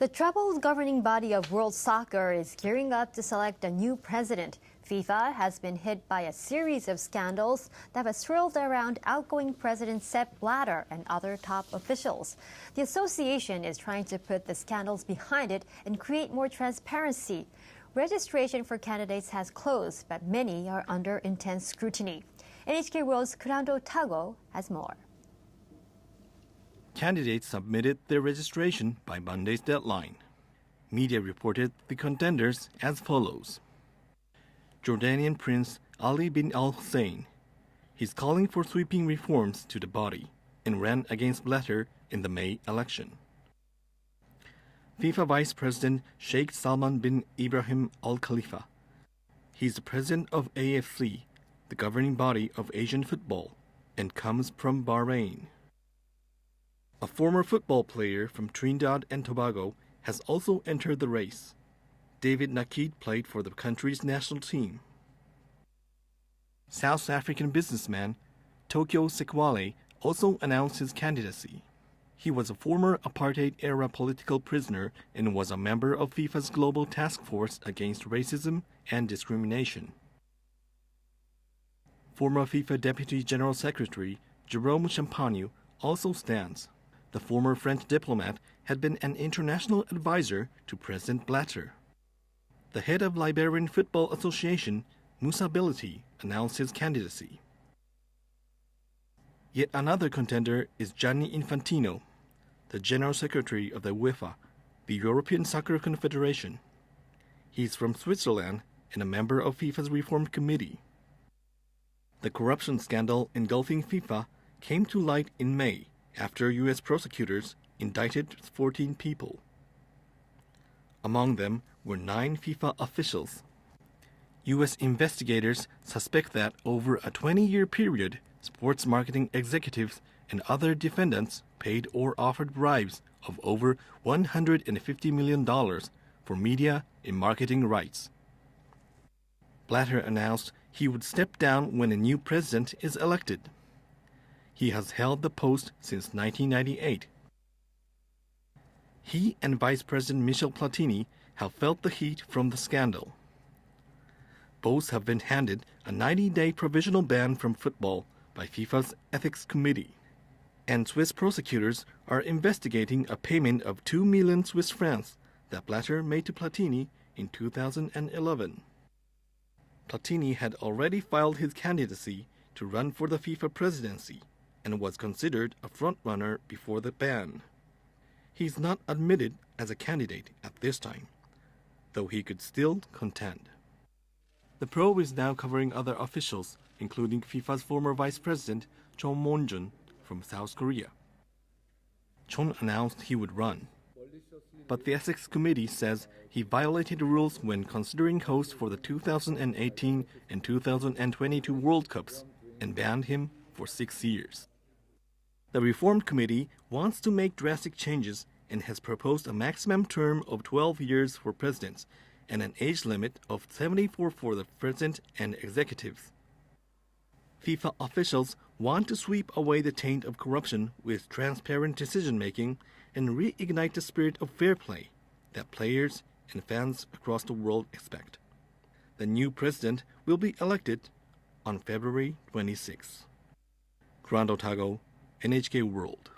The troubled governing body of world soccer is gearing up to select a new president. FIFA has been hit by a series of scandals that have swirled around outgoing President Sepp Blatter and other top officials. The association is trying to put the scandals behind it and create more transparency. Registration for candidates has closed, but many are under intense scrutiny. NHK World's Kurando Tago has more. Candidates submitted their registration by Monday's deadline. Media reported the contenders as follows. Jordanian Prince Ali bin Al-Hussein. He's calling for sweeping reforms to the body and ran against Blatter in the May election. FIFA Vice President Sheikh Salman bin Ebrahim Al-Khalifa. He's the president of AFC, the governing body of Asian football, and comes from Bahrain. A former football player from Trinidad and Tobago has also entered the race. David Nakhid played for the country's national team. South African businessman Tokyo Sexwale also announced his candidacy. He was a former apartheid-era political prisoner and was a member of FIFA's Global Task Force Against Racism and Discrimination. Former FIFA Deputy General Secretary Jerome Champagne also stands. The former French diplomat had been an international advisor to President Blatter. The head of Liberian Football Association, Musa Bility, announced his candidacy. Yet another contender is Gianni Infantino, the General Secretary of the UEFA, the European Soccer Confederation. He is from Switzerland and a member of FIFA's Reform Committee. The corruption scandal engulfing FIFA came to light in May after U.S. prosecutors indicted 14 people. Among them were 9 FIFA officials. U.S. investigators suspect that over a 20-year period, sports marketing executives and other defendants paid or offered bribes of over $150 million for media and marketing rights. Blatter announced he would step down when a new president is elected. He has held the post since 1998. He and Vice President Michel Platini have felt the heat from the scandal. Both have been handed a 90-day provisional ban from football by FIFA's Ethics Committee. And Swiss prosecutors are investigating a payment of 2 million Swiss francs that Blatter made to Platini in 2011. Platini had already filed his candidacy to run for the FIFA presidency and was considered a frontrunner before the ban. He's not admitted as a candidate at this time, though he could still contend. The probe is now covering other officials, including FIFA's former vice president, Chon Mon-jun, from South Korea. Chon announced he would run, but the Ethics Committee says he violated rules when considering host for the 2018 and 2022 World Cups and banned him for 6 years. The Reform Committee wants to make drastic changes and has proposed a maximum term of 12 years for presidents and an age limit of 74 for the president and executives. FIFA officials want to sweep away the taint of corruption with transparent decision-making and reignite the spirit of fair play that players and fans across the world expect. The new president will be elected on February 26. Kurando Tago, NHK World.